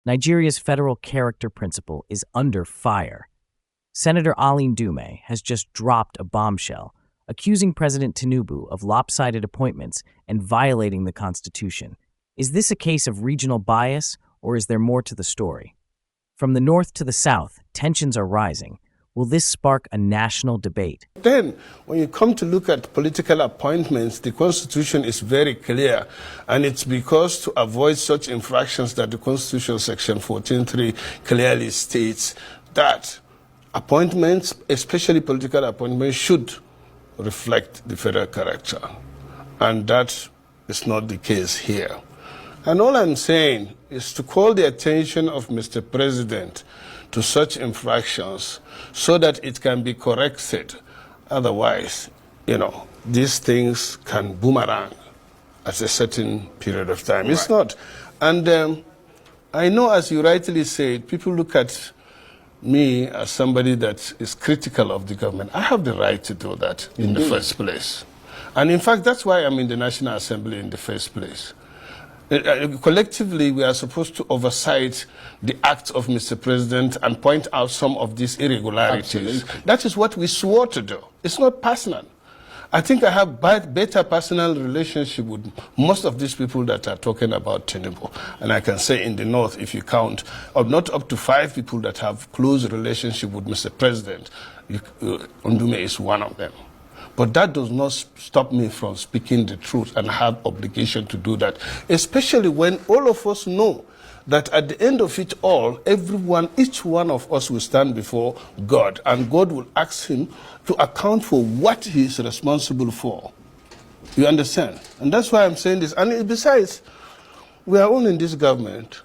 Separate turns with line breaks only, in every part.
Nigeria's federal character principle is under fire. Senator Ali Ndume has just dropped a bombshell, accusing President Tinubu of lopsided appointments and violating the Constitution. Is this a case of regional bias, or is there more to the story? From the north to the south, tensions are rising. Will this spark a national debate?
Then, when you come to look at political appointments, the Constitution is very clear. And it's because to avoid such infractions that the Constitution Section 14.3 clearly states that appointments, especially political appointments, should reflect the federal character. And that is not the case here. And all I'm saying is to call the attention of Mr. President to such infractions so that it can be corrected. Otherwise, these things can boomerang at a certain period of time. Right. It's not. And I know, as you rightly said, people look at me as somebody that is critical of the government. I have the right to do that in the first place. And in fact, that's why I'm in the National Assembly in the first place. Collectively, we are supposed to oversight the acts of Mr. President and point out some of these irregularities. Absolutely. That is what we swore to do. It's not personal. I think I have better personal relationship with most of these people that are talking about Tinubu. And I can say in the north, if you count, not up to 5 people that have close relationship with Mr. President, Ndume is one of them. But that does not stop me from speaking the truth and have obligation to do that, especially when all of us know that at the end of it all, each one of us will stand before God, and God will ask him to account for what he is responsible for. You understand? And that's why I'm saying this. And besides, we are all in this government.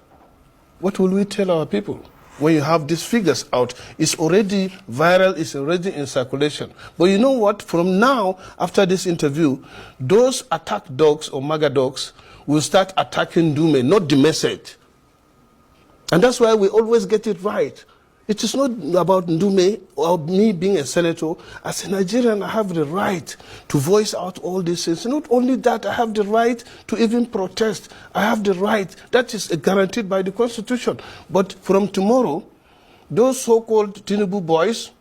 What will we tell our people? When you have these figures out, it's already viral, it's already in circulation. But you know what? From now, after this interview, those attack dogs or MAGA dogs will start attacking Ndume, not the message. And that's why we always get it right. It is not about Ndume or me being a senator. As a Nigerian, I have the right to voice out all these things. Not only that, I have the right to even protest. I have the right. That is guaranteed by the Constitution. But from tomorrow, those so-called Tinubu boys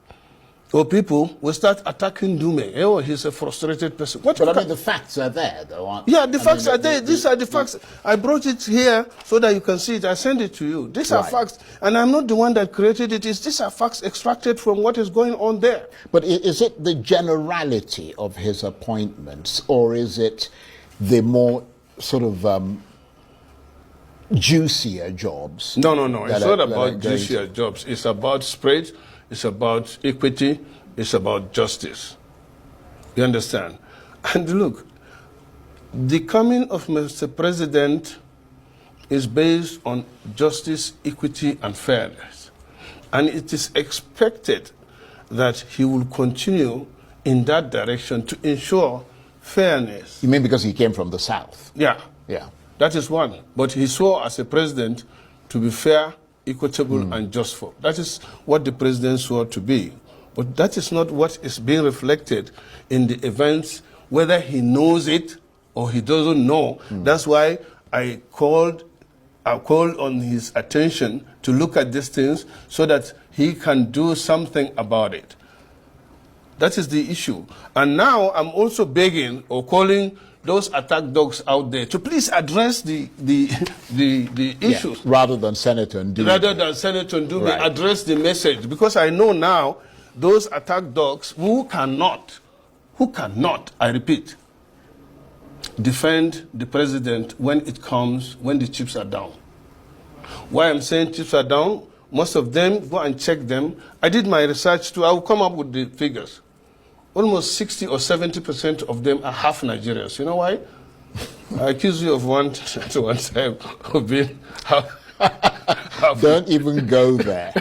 or people will start attacking Ndume. Oh, he's a frustrated person.
But I mean, the facts are there, though, aren't they?
Yeah, the facts are there. These are the facts. I brought it here so that you can see it. I send it to you. These are facts. And I'm not the one that created it. These are facts extracted from what is going on there.
But is it the generality of his appointments, or is it the more sort of juicier jobs?
No. It's not about juicier jobs. It's about spread. It's about equity. It's about justice. You understand? And look, the coming of Mr. President is based on justice, equity, and fairness. And it is expected that he will continue in that direction to ensure fairness.
You mean because he came from the South?
Yeah.
Yeah.
That is one. But he swore as a president to be fair, equitable, and justful. That is what the president swore to be. But that is not what is being reflected in the events, whether he knows it or he doesn't know. That's why I called on his attention to look at these things so that he can do something about it. That is the issue. And now I'm also begging or calling those attack dogs out there to please address the issues.
Rather than Senator Ndume.
Rather than Senator Ndume, address the message. Because I know now those attack dogs who cannot, I repeat, defend the president when the chips are down. Why I'm saying chips are down, most of them, go and check them. I did my research too. I will come up with the figures. Almost 60 or 70% of them are half Nigerians. You know why? I accuse you of one time of being half.
Don't even go there.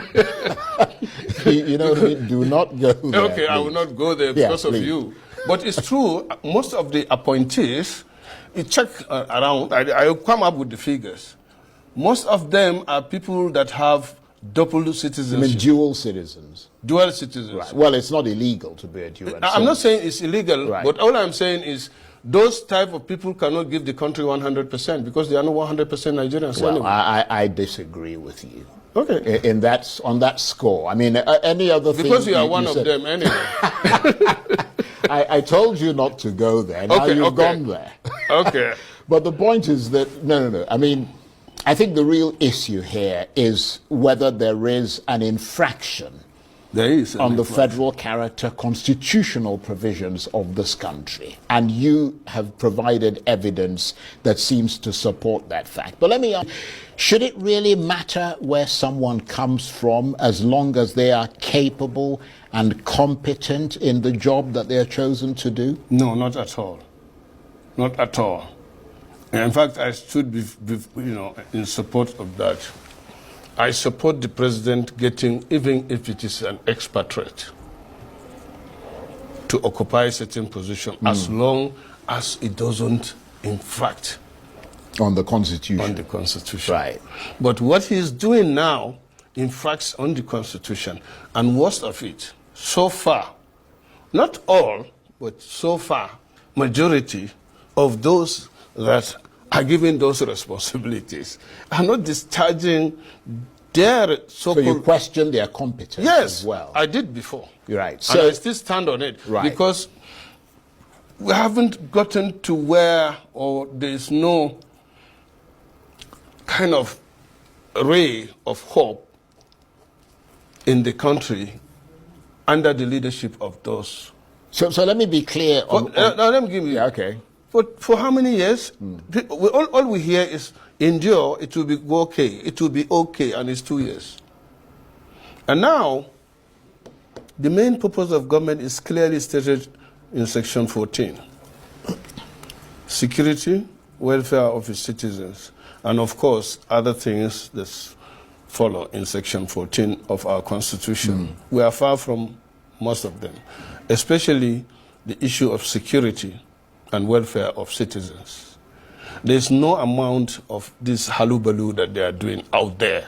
you know what I mean? Do not go there.
Okay, please. I will not go there because of you. But it's true, most of the appointees, you check around, I'll come up with the figures. Most of them are people that have double citizenship.
I mean dual citizens.
Dual citizens.
Right. Well, it's not illegal to be a dual.
I'm not saying it's illegal, but all I'm saying is those type of people cannot give the country 100% because they are not 100% Nigerians.
Well,
anyway.
I disagree with you.
Okay.
On that score. I mean, any other thing...
Because you are one of them anyway.
I told you not to go there. Now you've gone there.
Okay.
But the point is that, no. I mean, I think the real issue here is whether there is an infraction on the federal character constitutional provisions of this country. And you have provided evidence that seems to support that fact. But let me ask, should it really matter where someone comes from as long as they are capable and competent in the job that they are chosen to do?
No, not at all. Not at all. In fact, I stood in support of that. I support the president getting, even if it is an expatriate, to occupy a certain position as long as it doesn't infract
on the Constitution.
On the Constitution.
Right.
But what he's doing now infracts on the Constitution. And worst of it, so far, not all, but so far, majority of those that are given those responsibilities are not discharging their so-called...
So you question their competence as well?
Yes, I did before.
You're right.
So I still stand on it.
Right.
Because we haven't gotten to where, or there's no kind of ray of hope in the country under the leadership of those.
So let me be clear.
Now let me give you...
Yeah, okay.
For how many years? All we hear is endure, it will be okay, it will be okay, and it's 2 years. And now, the main purpose of government is clearly stated in Section 14. Security, welfare of its citizens, and of course, other things that follow in Section 14 of our Constitution. We are far from most of them, especially the issue of security and welfare of citizens. There's no amount of this hullabaloo that they are doing out there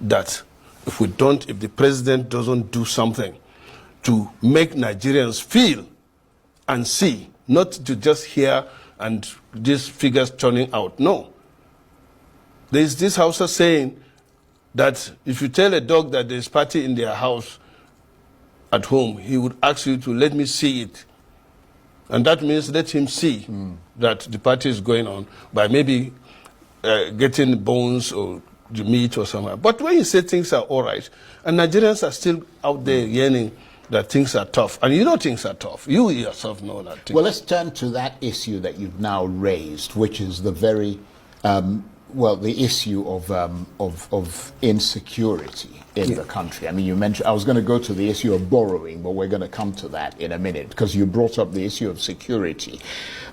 that if the president doesn't do something to make Nigerians feel and see, not to just hear and these figures turning out. No. There's this Hausa saying that if you tell a dog that there's party in their house at home, he would ask you to let me see it. And that means let him see that the party is going on by maybe getting bones or the meat or something. But when you say things are all right, and Nigerians are still out there yearning that things are tough, and you know things are tough. You yourself know that.
Well, let's turn to that issue that you've now raised, which is the very, the issue of insecurity in the country. I mean, you mentioned, I was going to go to the issue of borrowing, but we're going to come to that in a minute, because you brought up the issue of security.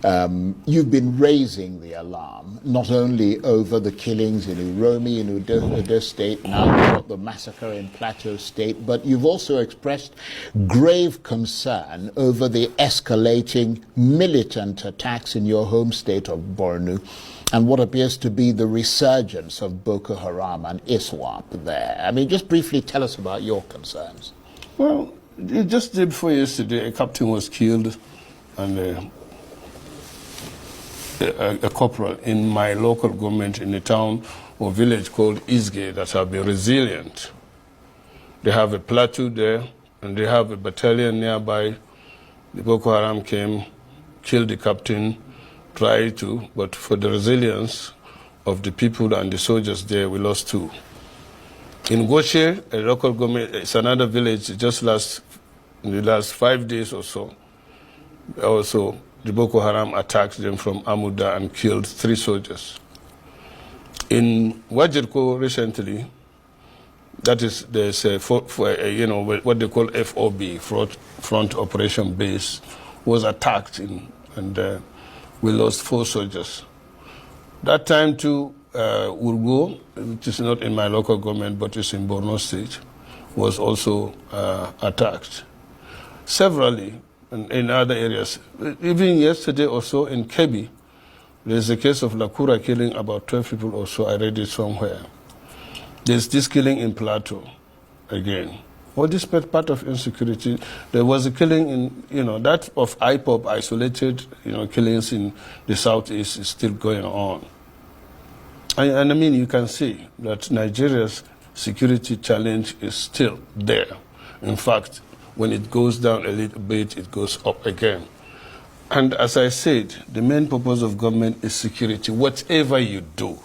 You've been raising the alarm, not only over the killings in Uromi, in Udo State, now you've got the massacre in Plateau State, but you've also expressed grave concern over the escalating militant attacks in your home state of Borno, and what appears to be the resurgence of Boko Haram and ISWAP there. I mean, just briefly tell us about your concerns.
Well, just day before yesterday, a captain was killed and a corporal in my local government in a town or village called Isge that have been resilient. They have a platoon there, and they have a battalion nearby. The Boko Haram came, killed the captain, but for the resilience of the people and the soldiers there, we lost 2. In Goshe, a local government, it's another village, just in the last 5 days or so, also the Boko Haram attacked them from Amuda and killed 3 soldiers. In Wajirko recently, that is, there's what they call FOB, Front Operation Base, was attacked and we lost 4 soldiers. That time too, Urgo, which is not in my local government but is in Borno State, was also attacked. Severally in other areas. Even yesterday or so in Kebbi, there's a case of Lakura killing about 12 people or so. I read it somewhere. There's this killing in Plateau again. All this part of insecurity. There was a killing in, that of IPOB, isolated, killings in the southeast is still going on. And I mean, you can see that Nigeria's security challenge is still there. In fact, when it goes down a little bit, it goes up again. And as I said, the main purpose of government is security, whatever you do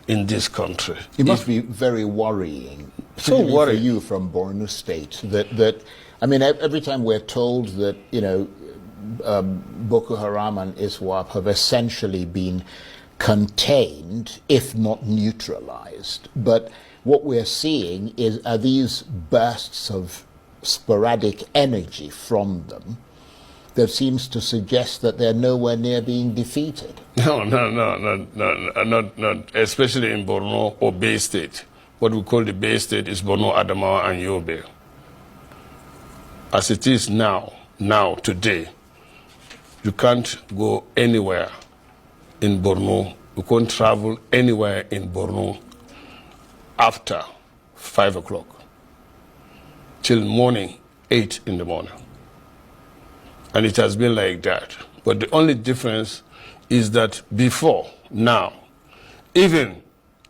in this country.
It must be very worrying,
So
particularly
worrying.
for you from Borno State, that I mean, every time we're told that, Boko Haram and ISWAP have essentially been contained, if not neutralized. But what we're seeing are these bursts of sporadic energy from them that seems to suggest that they're nowhere near being defeated.
No, not especially in Borno or Bay State. What we call the Bay State is Borno, Adamawa, and Yobe. As it is now, today, you can't go anywhere in Borno. You can't travel anywhere in Borno after 5 o'clock till morning, 8 in the morning. And it has been like that. But the only difference is that before, now, even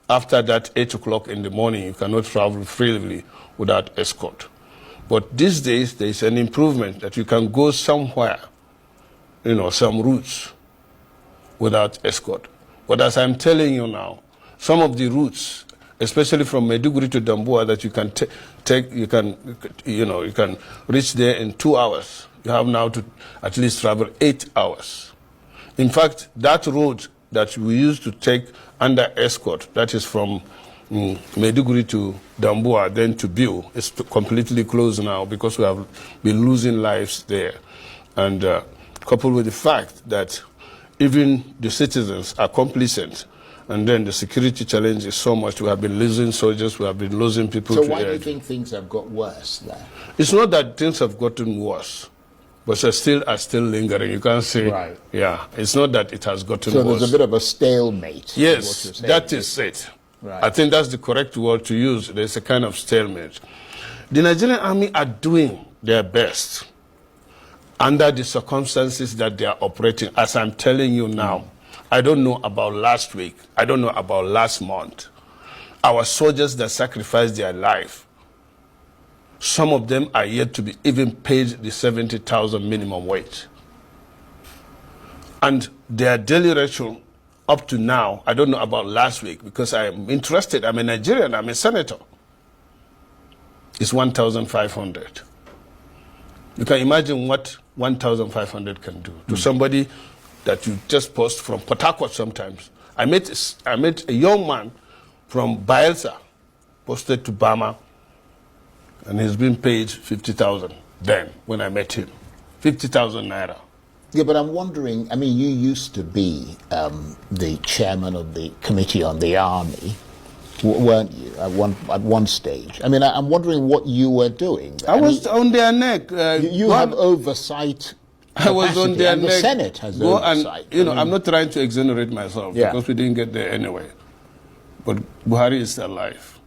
after that 8 o'clock in the morning, you cannot travel freely without escort. But these days, there is an improvement that you can go somewhere, some routes without escort. But as I'm telling you now, some of the routes, especially from Maiduguri to Damboa, that you can you can reach there in 2 hours. You have now to at least travel 8 hours. In fact, that road that we used to take under escort, that is from Maiduguri to Damboa, then to Biu, is completely closed now because we have been losing lives there. And coupled with the fact that even the citizens are complacent, and then the security challenge is so much. We have been losing soldiers, we have been losing people.
So why do you think things have got worse there?
It's not that things have gotten worse, but they are still lingering. You can't say,
right.
Yeah, it's not that it has gotten
worse. So
worse.
there's a bit of a stalemate.
Yes, that is it.
Right.
I think that's the correct word to use. There's a kind of stalemate. The Nigerian army are doing their best under the circumstances that they are operating. As I'm telling you now, I don't know about last week. I don't know about last month. Our soldiers that sacrificed their life, some of them are yet to be even paid the 70,000 minimum wage. And their daily ration up to now, I don't know about last week because I am interested. I'm a Nigerian, I'm a senator. It's 1,500. You can imagine what 1,500 can do to somebody that you just post from Port Harcourt sometimes. I met a young man from Bayelsa, posted to Bama, and he's been paid 50,000 then when I met him. 50,000 naira.
Yeah, but I'm wondering, I mean, you used to be the chairman of the Committee on the Army, weren't you, at one stage? I mean, I'm wondering what you were doing.
I was on their neck.
You have oversight.
I was on their
and
neck.
The Senate has oversight.
And, I'm not trying to exonerate myself because we didn't get there anyway. But Buhari is alive.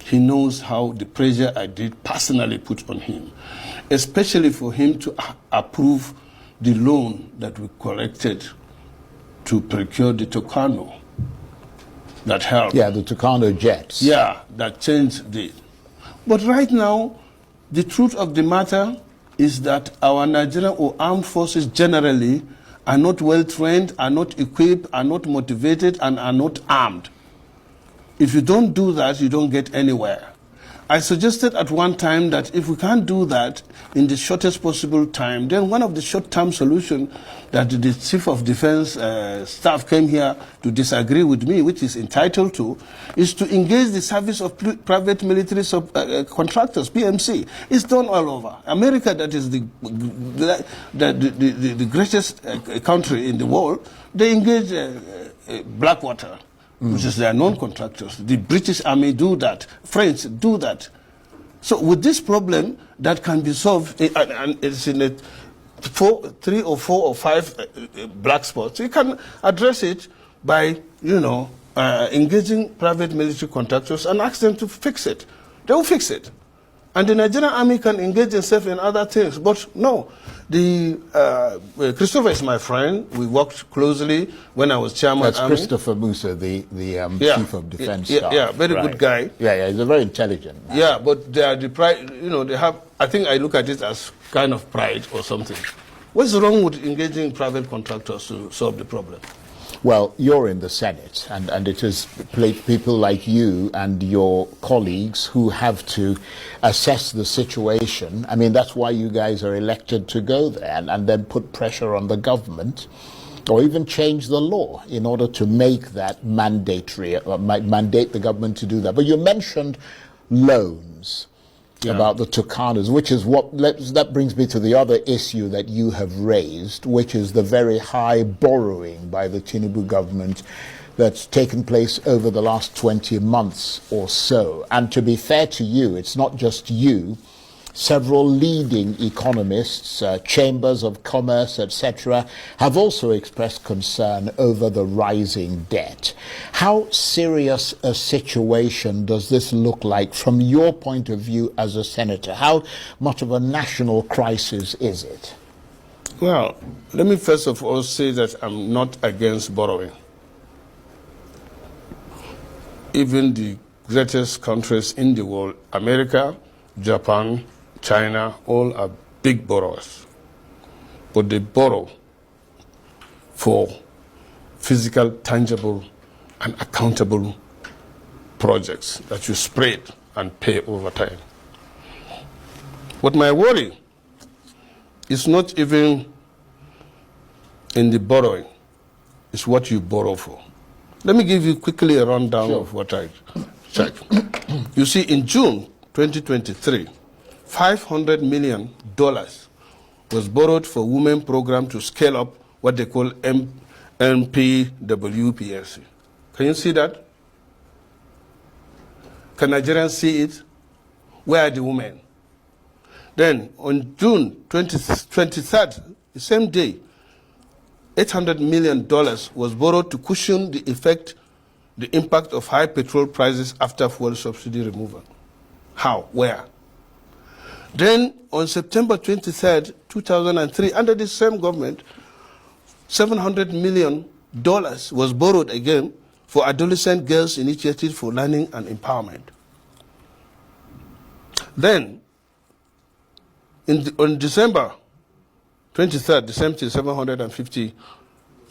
He knows how the pressure I did personally put on him, especially for him to approve the loan that we collected to procure the Tucano that helped.
Yeah, the Tucano jets.
Yeah, that changed the... But right now, the truth of the matter is that our Nigerian or armed forces generally are not well trained, are not equipped, are not motivated, and are not armed. If you don't do that, you don't get anywhere. I suggested at one time that if we can't do that in the shortest possible time, then one of the short-term solutions that the Chief of Defense staff came here to disagree with me, which is entitled to, is to engage the service of private military contractors, PMC. It's done all over. America, that is the greatest country in the world, they engage Blackwater, which is their non-contractors. The British Army do that. French do that. So with this problem that can be solved, and it's in 3 or 4 or 5 black spots, you can address it by, engaging private military contractors and ask them to fix it. They will fix it. And the Nigerian army can engage itself in other things. But no, Christopher is my friend. We worked closely when I was chairman.
That's
army.
Christopher Musa, the Chief of Defense Staff.
Yeah, very good guy.
Yeah, he's a very intelligent man.
Yeah, but they are the pride, they have, I think I look at it as kind of pride or something. What's wrong with engaging private contractors to solve the problem?
Well, you're in the Senate, and it is people like you and your colleagues who have to assess the situation. I mean, that's why you guys are elected to go there and then put pressure on the government or even change the law in order to make that mandatory, mandate the government to do that. But you mentioned loans. About the Tucanos, which is that brings me to the other issue that you have raised, which is the very high borrowing by the Tinubu government that's taken place over the last 20 months or so. And to be fair to you, it's not just you. Several leading economists, chambers of commerce, etc., have also expressed concern over the rising debt. How serious a situation does this look like from your point of view as a senator? How much of a national crisis is it?
Well, let me first of all say that I'm not against borrowing. Even the greatest countries in the world, America, Japan, China, all are big borrowers. But they borrow for physical, tangible, and accountable projects that you spread and pay over time. But my worry is not even in the borrowing, it's what you borrow for. Let me give you quickly a rundown of what I checked. You see, in June 2023, $500 million was borrowed for women program to scale up what they call NPWPSC. Can you see that? Can Nigerians see it? Where are the women? Then on June 23rd, the same day, $800 million was borrowed to cushion the impact of high petrol prices after fuel subsidy removal. How? Where? Then, on September 23rd, 2003, under the same government, $700 million was borrowed again for Adolescent Girls Initiative for Learning and Empowerment. Then, on December 23rd, the same thing, $750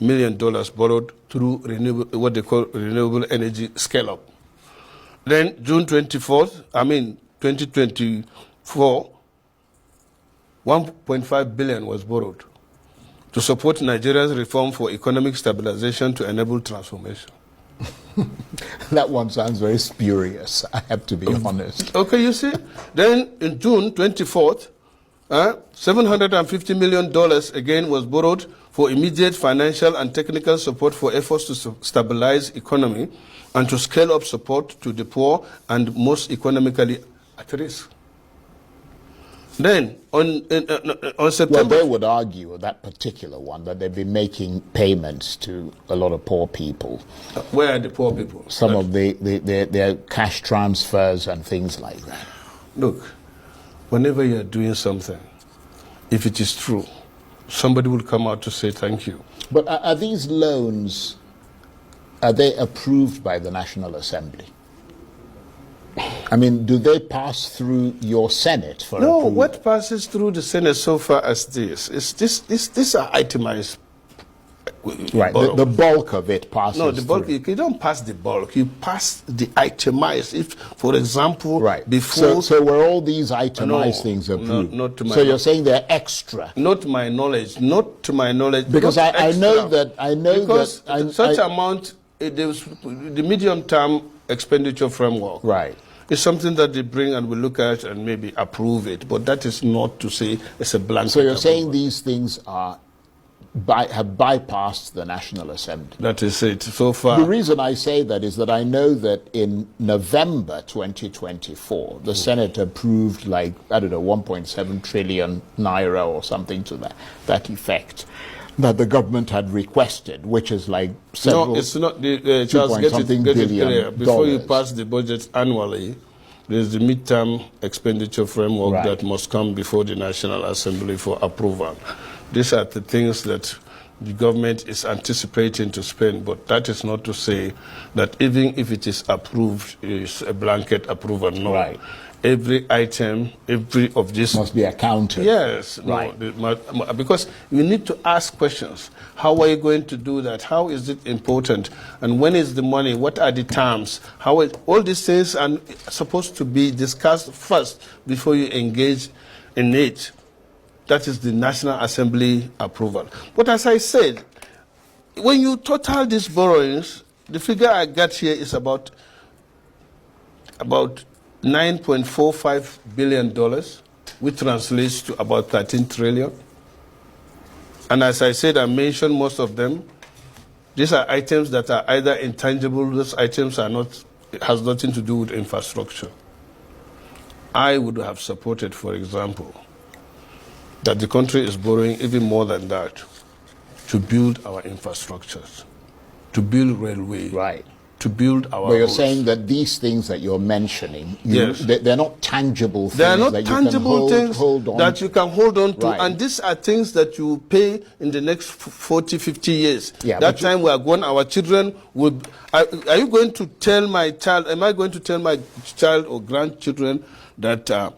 million borrowed through what they call renewable energy scale-up. Then, June 2024, $1.5 billion was borrowed to support Nigeria's reform for economic stabilization to enable transformation.
That one sounds very spurious, I have to be honest.
Okay, you see? Then in June 24th, $750 million again was borrowed for immediate financial and technical support for efforts to stabilize economy and to scale up support to the poor and most economically at risk. Then, on September...
Well, they would argue, that particular one, that they've been making payments to a lot of poor people.
Where are the poor people?
Some of their cash transfers and things like that.
Look, whenever you're doing something, if it is true, somebody will come out to say thank you.
But are these loans, are they approved by the National Assembly? I mean, do they pass through your Senate for approval?
No, what passes through the Senate so far as this is these are itemized.
Right, the bulk of it passes
No, the bulk,
through.
you don't pass the bulk, you pass the itemized. If, for example,
right.
before...
So were all these itemized things approved?
Not to my
so you're saying they're extra?
Not to my knowledge, not to my knowledge.
Because I know that...
Because such amount, the medium-term expenditure framework,
right,
is something that they bring and we look at and maybe approve it. But that is not to say it's a blanket.
So you're saying these things have bypassed the National Assembly?
That is it, so far.
The reason I say that is that I know that in November 2024, the Senate approved 1.7 trillion naira or something to that effect that the government had requested, which is several...
No, it's not. Charles, get it clear. Before you pass the budget annually, There's the midterm expenditure framework
Right.
that must come before the National Assembly for approval. These are the things that the government is anticipating to spend, but that is not to say that even if it is approved, it's a blanket approval. No.
Right.
Every item, every of this
Must be accounted.
Yes,
Right.
no, because you need to ask questions. How are you going to do that? How is it important? And when is the money? What are the terms? All these things are supposed to be discussed first before you engage in it. That is the National Assembly approval. But as I said, when you total these borrowings, the figure I got here is about $9.45 billion, which translates to about 13 trillion. And as I said, I mentioned most of them. These are items that are either intangible, those items are not, it has nothing to do with infrastructure. I would have supported, for example, that the country is borrowing even more than that to build our infrastructures, to build railway,
Right.
to build our
But you're
roads.
saying that these things that you're mentioning,
Yes.
they're not tangible things
They are not
that
tangible
you can
things
hold on
that you can hold on to.
Right.
And these are things that you pay in the next 40, 50 years.
Yeah,
that
but you-
time we are gone, our children will... Are you going to tell my child, am I going to tell my child or grandchildren that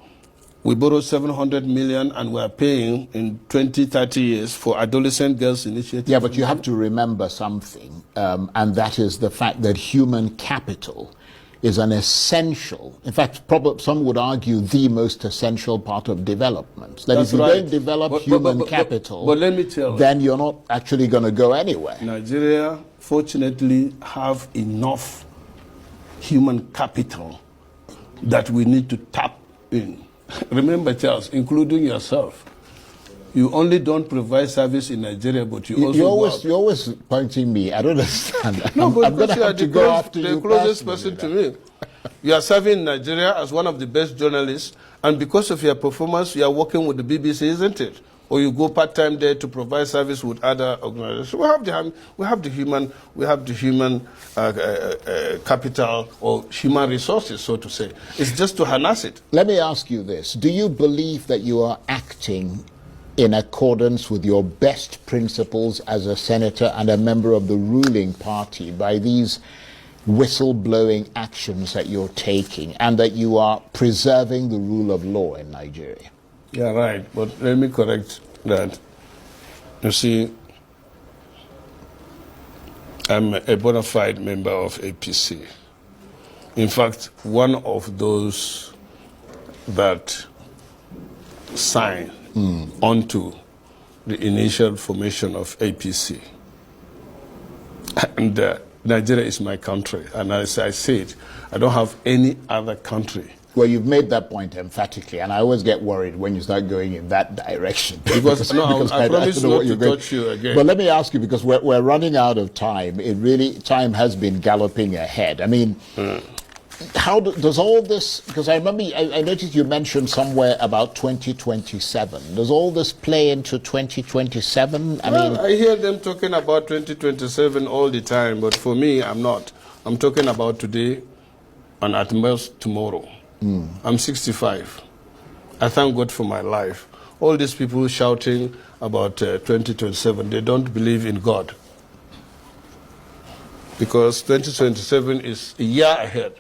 we borrowed 700 million and we are paying in 20, 30 years for adolescent girls initiative?
Yeah, but you have to remember something, and that is the fact that human capital is an essential, in fact, probably some would argue the most essential part of development. That
That's
if you
right.
don't develop
But-
human capital,
but let me tell you.
then you're not actually going to go anywhere.
Nigeria, fortunately, have enough human capital that we need to tap in. Remember, Charles, including yourself, you only don't provide service in Nigeria, but you also work.
You're always pointing me. I don't understand.
No,
I'm
but
going to
because you are
have to
the,
go after
the
you
closest
personally
person
now.
to me. You are serving Nigeria as one of the best journalists, and because of your performance, you are working with the BBC, isn't it? Or you go part-time there to provide service with other organizations. We have the human capital or human resources, so to say. It's just to harness it.
Let me ask you this. Do you believe that you are acting in accordance with your best principles as a senator and a member of the ruling party by these whistleblowing actions that you're taking, and that you are preserving the rule of law in Nigeria?
Yeah, right. But let me correct that. You see, I'm a bona fide member of APC. In fact, one of those that signed onto the initial formation of APC. And Nigeria is my country. And as I said, I don't have any other country.
Well, you've made that point emphatically, and I always get worried when you start going in that direction.
Because I promise
don't know
not
what you're
to
going-
touch you again.
But let me ask you, because we're running out of time. Time has been galloping ahead. I mean, how does all this, because I remember, I noticed you mentioned somewhere about 2027. Does all this play into 2027?
I hear them talking about 2027 all the time, but for me, I'm not. I'm talking about today and at most tomorrow. I'm 65. I thank God for my life. All these people shouting about 2027, they don't believe in God. Because 2027 is a year ahead.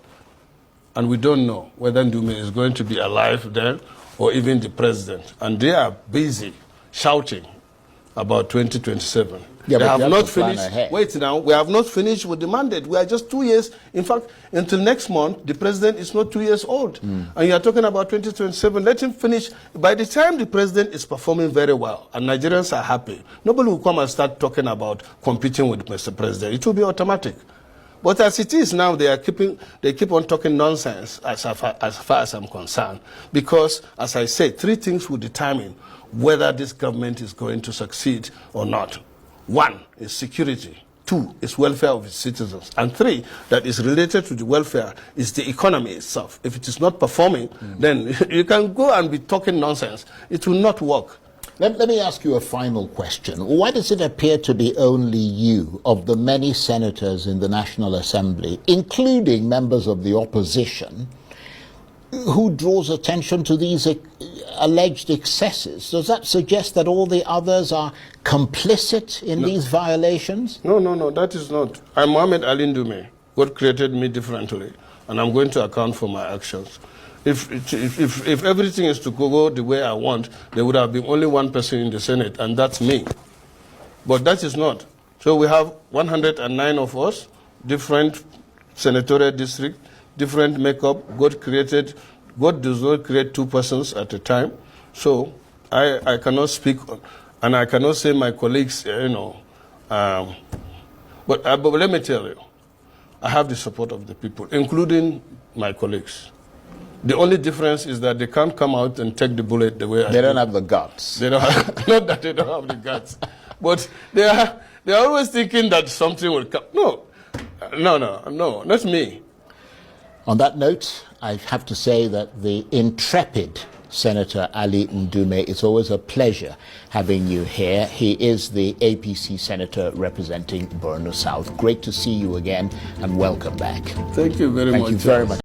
And we don't know whether Ndume is going to be alive then or even the president. And they are busy shouting about 2027.
Yeah,
they
but
have
you have
not
to plan
finished.
ahead.
Wait now, we have not finished with the mandate. We are just 2 years. In fact, until next month, the president is not 2 years old. And you are talking about 2027. Let him finish. By the time the president is performing very well and Nigerians are happy, nobody will come and start talking about competing with Mr. President. It will be automatic. But as it is now, they keep on talking nonsense as far as I'm concerned. Because, as I said, three things will determine whether this government is going to succeed or not. One is security. Two is welfare of its citizens. And three, that is related to the welfare, is the economy itself. If it is not performing, then you can go and be talking nonsense. It will not work.
Let me ask you a final question. Why does it appear to be only you, of the many senators in the National Assembly, including members of the opposition, who draws attention to these alleged excesses? Does that suggest that all the others are complicit in these violations?
No, that is not. I'm Mohammed Ali Ndume. God created me differently, and I'm going to account for my actions. If everything is to go the way I want, there would have been only one person in the Senate, and that's me. But that is not. So we have 109 of us, different senatorial districts, different makeup. God does not create two persons at a time. So I cannot speak, and I cannot say my colleagues, but let me tell you, I have the support of the people, including my colleagues. The only difference is that they can't come out and take the bullet the way I do.
They don't have the guts.
They don't have, not that they don't have the guts, but they're always thinking that something will come. No, not me.
On that note, I have to say that the intrepid Senator Ali Ndume, it's always a pleasure having you here. He is the APC senator representing Borno South. Great to see you again, and welcome back.
Thank you very much.
Thank you very much.